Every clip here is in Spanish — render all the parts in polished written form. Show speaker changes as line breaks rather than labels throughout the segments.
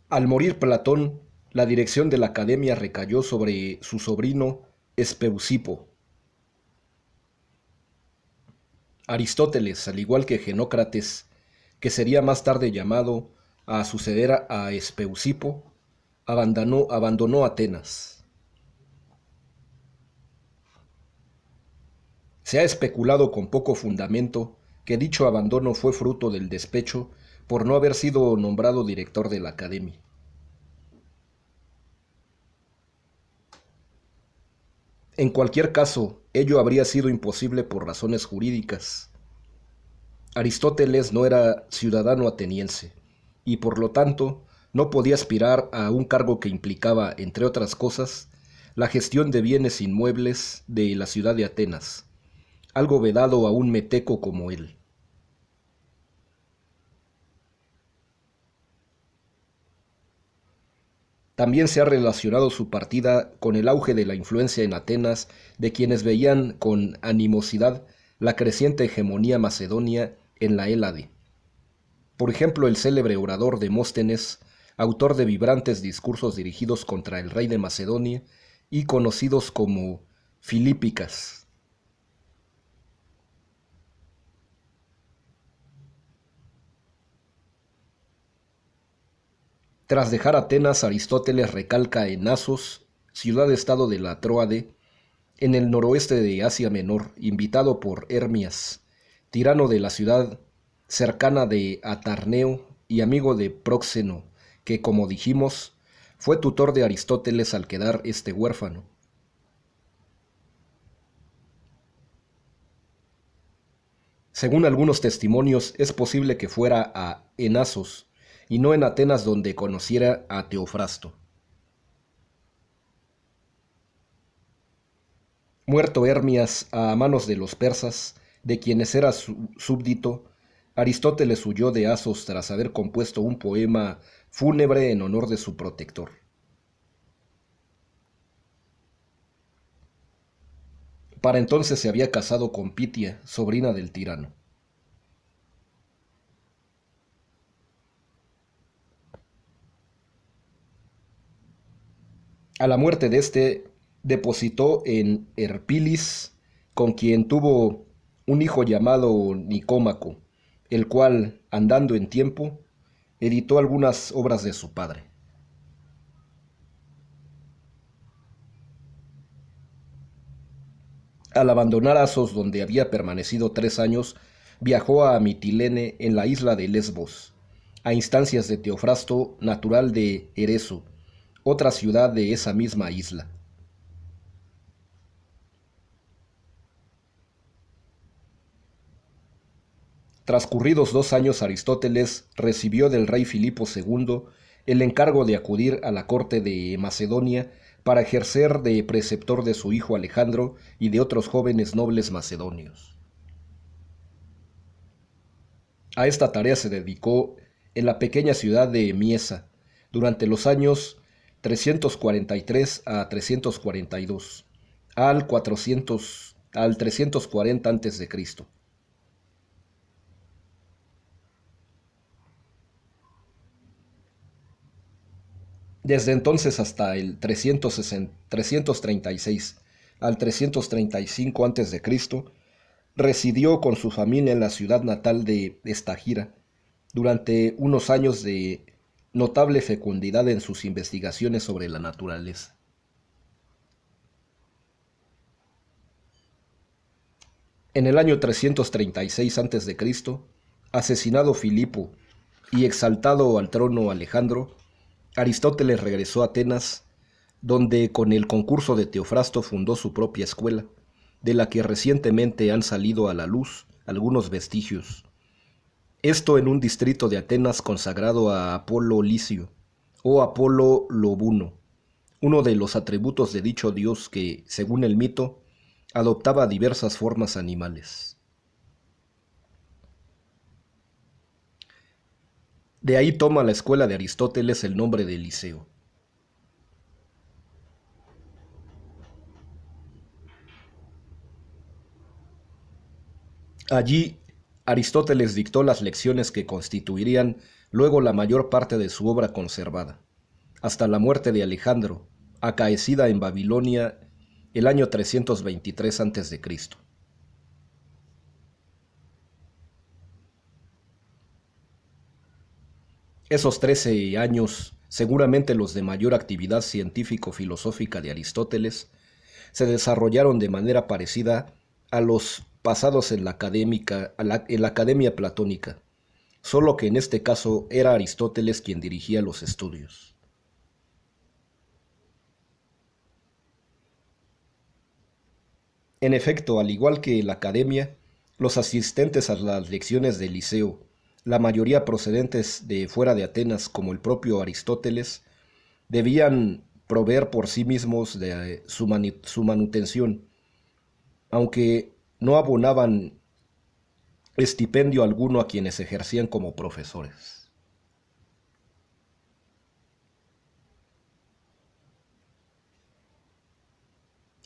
Al morir Platón, la dirección de la academia recayó sobre su sobrino Espeusipo. Aristóteles, al igual que Genócrates, que sería más tarde llamado a suceder a Espeusipo, abandonó Atenas. Se ha especulado con poco fundamento que dicho abandono fue fruto del despecho por no haber sido nombrado director de la academia. En cualquier caso, ello habría sido imposible por razones jurídicas. Aristóteles no era ciudadano ateniense y por lo tanto no podía aspirar a un cargo que implicaba, entre otras cosas, la gestión de bienes inmuebles de la ciudad de Atenas, algo vedado a un meteco como él. También se ha relacionado su partida con el auge de la influencia en Atenas de quienes veían con animosidad la creciente hegemonía macedonia en la Hélade. Por ejemplo, el célebre orador Demóstenes, autor de vibrantes discursos dirigidos contra el rey de Macedonia y conocidos como Filípicas. Tras dejar Atenas, Aristóteles recalca en Asos, ciudad-estado de la Tróade, en el noroeste de Asia Menor, invitado por Hermias, tirano de la ciudad cercana de Atarneo y amigo de Próxeno, que, como dijimos, fue tutor de Aristóteles al quedar este huérfano. Según algunos testimonios, es posible que fuera en Asos, y no en Atenas donde conociera a Teofrasto. Muerto Hermias a manos de los persas, de quienes era súbdito, Aristóteles huyó de Asos tras haber compuesto un poema fúnebre en honor de su protector. Para entonces se había casado con Pitia, sobrina del tirano. A la muerte de este, depositó en Herpilis, con quien tuvo un hijo llamado Nicómaco, el cual, andando en tiempo, editó algunas obras de su padre. Al abandonar Asos, donde había permanecido 3 años, viajó a Mitilene en la isla de Lesbos, a instancias de Teofrasto, natural de Ereso, otra ciudad de esa misma isla. Transcurridos 2 años, Aristóteles recibió del rey Filipo II el encargo de acudir a la corte de Macedonia para ejercer de preceptor de su hijo Alejandro y de otros jóvenes nobles macedonios. A esta tarea se dedicó en la pequeña ciudad de Miesa durante los años 343 a 342, al 340 a.C. Desde entonces hasta el 336 al 335 a.C., residió con su familia en la ciudad natal de Estagira durante unos años de notable fecundidad en sus investigaciones sobre la naturaleza. En el año 336 a.C., asesinado Filipo y exaltado al trono Alejandro, Aristóteles regresó a Atenas, donde con el concurso de Teofrasto fundó su propia escuela, de la que recientemente han salido a la luz algunos vestigios. Esto en un distrito de Atenas consagrado a Apolo Licio, o Apolo Lobuno, uno de los atributos de dicho dios que, según el mito, adoptaba diversas formas animales. De ahí toma la escuela de Aristóteles el nombre de Liceo. Allí Aristóteles dictó las lecciones que constituirían luego la mayor parte de su obra conservada, hasta la muerte de Alejandro, acaecida en Babilonia el año 323 a.C. Esos 13 años, seguramente los de mayor actividad científico-filosófica de Aristóteles, se desarrollaron de manera parecida a los pasados en en la academia platónica, solo que en este caso era Aristóteles quien dirigía los estudios. En efecto, al igual que la academia, los asistentes a las lecciones del Liceo, la mayoría procedentes de fuera de Atenas como el propio Aristóteles, debían proveer por sí mismos de su manutención, aunque no abonaban estipendio alguno a quienes ejercían como profesores.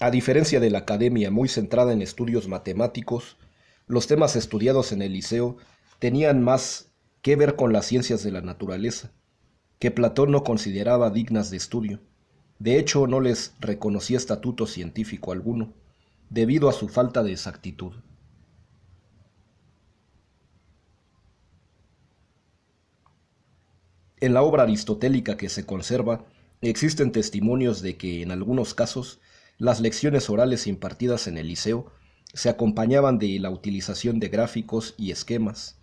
A diferencia de la academia muy centrada en estudios matemáticos, los temas estudiados en el Liceo tenían más que ver con las ciencias de la naturaleza, que Platón no consideraba dignas de estudio. De hecho, no les reconocía estatuto científico alguno, debido a su falta de exactitud. En la obra aristotélica que se conserva, existen testimonios de que en algunos casos las lecciones orales impartidas en el Liceo se acompañaban de la utilización de gráficos y esquemas,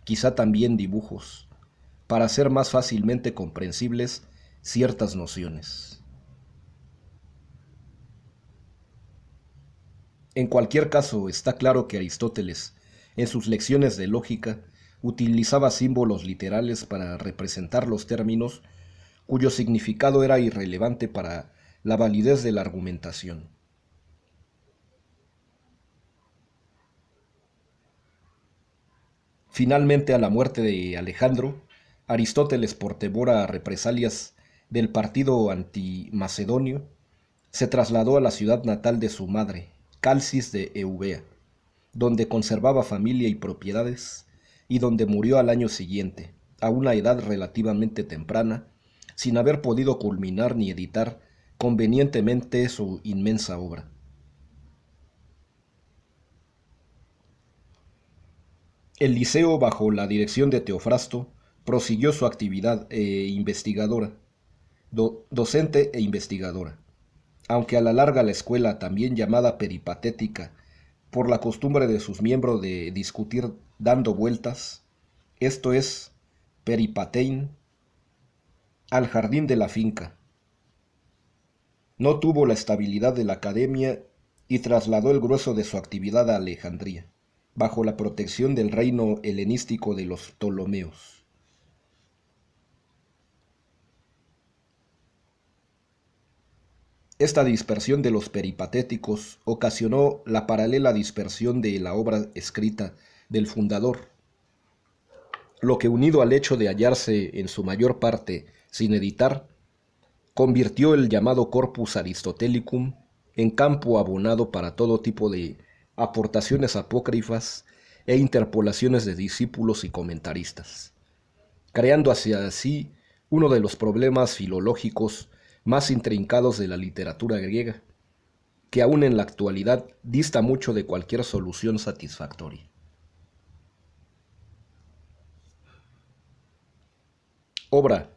quizá también dibujos, para hacer más fácilmente comprensibles ciertas nociones. En cualquier caso, está claro que Aristóteles, en sus lecciones de lógica, utilizaba símbolos literales para representar los términos cuyo significado era irrelevante para la validez de la argumentación. Finalmente, a la muerte de Alejandro, Aristóteles, por temor a represalias del partido antimacedonio, se trasladó a la ciudad natal de su madre, Calcis de Eubea, donde conservaba familia y propiedades, y donde murió al año siguiente, a una edad relativamente temprana, sin haber podido culminar ni editar convenientemente su inmensa obra. El Liceo, bajo la dirección de Teofrasto, prosiguió su actividad investigadora, docente e investigadora, aunque a la larga la escuela, también llamada peripatética, por la costumbre de sus miembros de discutir dando vueltas, esto es, peripatein, al jardín de la finca. No tuvo la estabilidad de la academia y trasladó el grueso de su actividad a Alejandría, bajo la protección del reino helenístico de los Ptolomeos. Esta dispersión de los peripatéticos ocasionó la paralela dispersión de la obra escrita del fundador, lo que, unido al hecho de hallarse en su mayor parte sin editar, convirtió el llamado Corpus Aristotelicum en campo abonado para todo tipo de aportaciones apócrifas e interpolaciones de discípulos y comentaristas, creando hacia así uno de los problemas filológicos más intrincados de la literatura griega, que aún en la actualidad dista mucho de cualquier solución satisfactoria. Obra.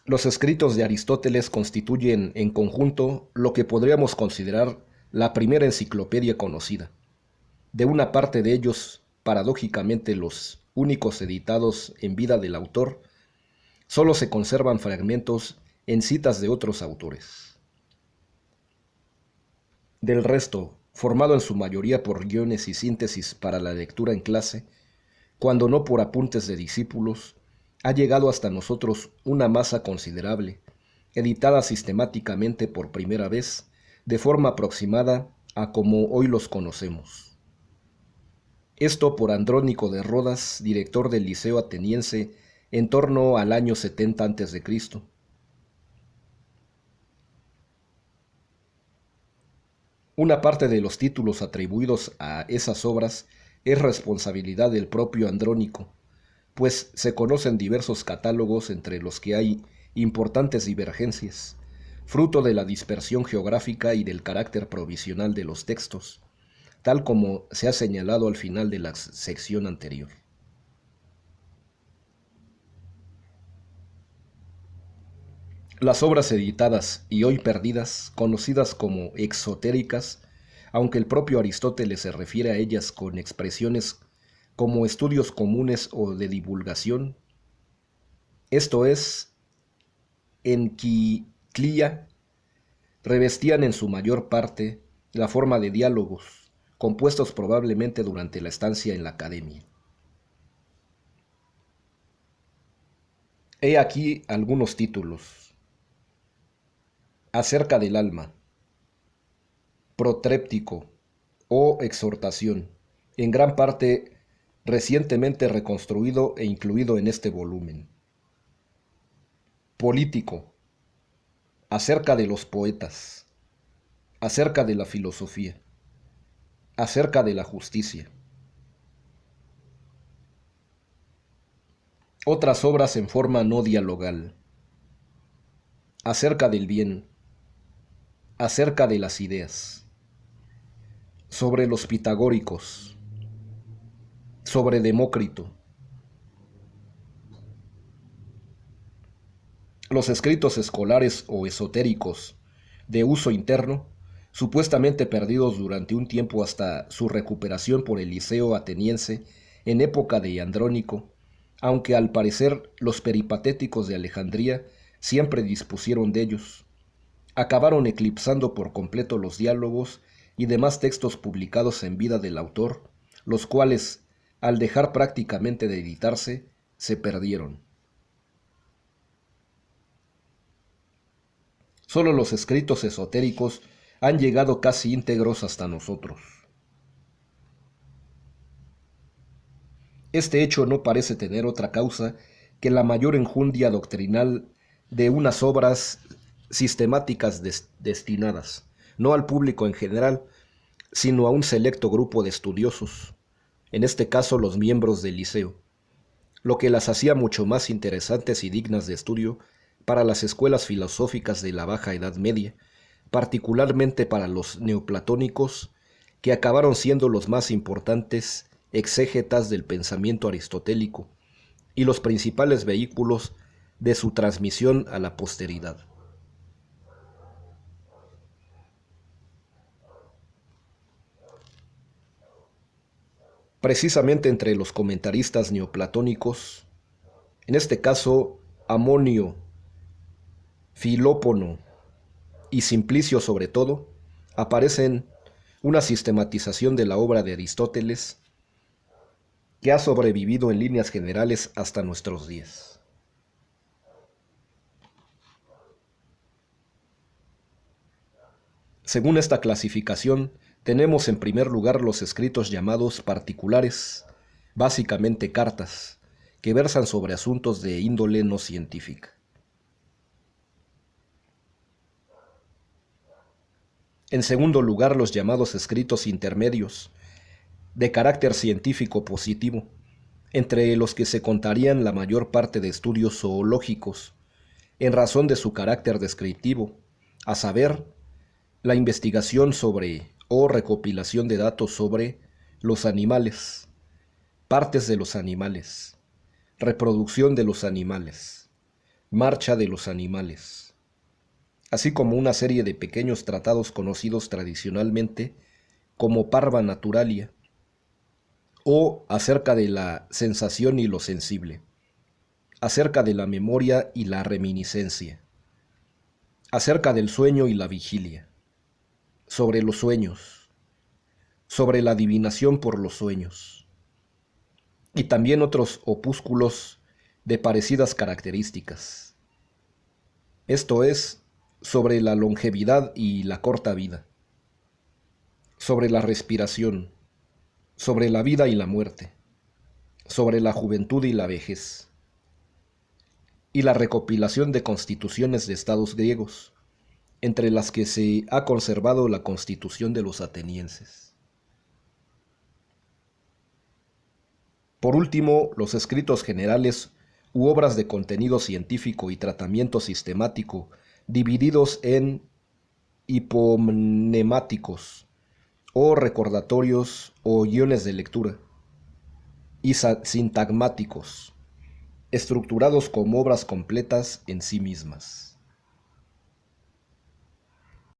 Los escritos de Aristóteles constituyen en conjunto lo que podríamos considerar la primera enciclopedia conocida. De una parte de ellos, paradójicamente los únicos editados en vida del autor, solo se conservan fragmentos en citas de otros autores. Del resto, formado en su mayoría por guiones y síntesis para la lectura en clase, cuando no por apuntes de discípulos, ha llegado hasta nosotros una masa considerable, editada sistemáticamente por primera vez, de forma aproximada a como hoy los conocemos. Esto por Andrónico de Rodas, director del Liceo ateniense, en torno al año 70 a.C. Una parte de los títulos atribuidos a esas obras es responsabilidad del propio Andrónico, pues se conocen diversos catálogos entre los que hay importantes divergencias, fruto de la dispersión geográfica y del carácter provisional de los textos, tal como se ha señalado al final de la sección anterior. Las obras editadas y hoy perdidas, conocidas como exotéricas, aunque el propio Aristóteles se refiere a ellas con expresiones como estudios comunes o de divulgación, esto es, enquiclia, revestían en su mayor parte la forma de diálogos, compuestos probablemente durante la estancia en la academia. He aquí algunos títulos. Acerca del alma, protréptico o exhortación, en gran parte recientemente reconstruido e incluido en este volumen. Político, acerca de los poetas, acerca de la filosofía, acerca de la justicia. Otras obras en forma no dialogal, acerca del bien, acerca de las ideas, sobre los pitagóricos, sobre Demócrito. Los escritos escolares o esotéricos de uso interno, supuestamente perdidos durante un tiempo hasta su recuperación por el Liceo ateniense en época de Andrónico, aunque al parecer los peripatéticos de Alejandría siempre dispusieron de ellos, acabaron eclipsando por completo los diálogos y demás textos publicados en vida del autor, los cuales, al dejar prácticamente de editarse, se perdieron. Solo los escritos esotéricos han llegado casi íntegros hasta nosotros. Este hecho no parece tener otra causa que la mayor enjundia doctrinal de unas obras sistemáticas destinadas, no al público en general, sino a un selecto grupo de estudiosos, en este caso los miembros del Liceo, lo que las hacía mucho más interesantes y dignas de estudio para las escuelas filosóficas de la Baja Edad Media, particularmente para los neoplatónicos, que acabaron siendo los más importantes exégetas del pensamiento aristotélico y los principales vehículos de su transmisión a la posteridad. Precisamente entre los comentaristas neoplatónicos, en este caso Amonio, Filópono y Simplicio sobre todo, aparecen una sistematización de la obra de Aristóteles que ha sobrevivido en líneas generales hasta nuestros días. Según esta clasificación, tenemos en primer lugar los escritos llamados particulares, básicamente cartas, que versan sobre asuntos de índole no científica. En segundo lugar, los llamados escritos intermedios, de carácter científico positivo, entre los que se contarían la mayor parte de estudios zoológicos, en razón de su carácter descriptivo, a saber, la investigación sobre o recopilación de datos sobre los animales, partes de los animales, reproducción de los animales, marcha de los animales, así como una serie de pequeños tratados conocidos tradicionalmente como Parva Naturalia, o acerca de la sensación y lo sensible, acerca de la memoria y la reminiscencia, acerca del sueño y la vigilia, sobre los sueños, sobre la adivinación por los sueños, y también otros opúsculos de parecidas características. Esto es, sobre la longevidad y la corta vida, sobre la respiración, sobre la vida y la muerte, sobre la juventud y la vejez, y la recopilación de constituciones de estados griegos, entre las que se ha conservado la Constitución de los atenienses. Por último, los escritos generales u obras de contenido científico y tratamiento sistemático divididos en hipomnemáticos o recordatorios o guiones de lectura, y sintagmáticos, estructurados como obras completas en sí mismas.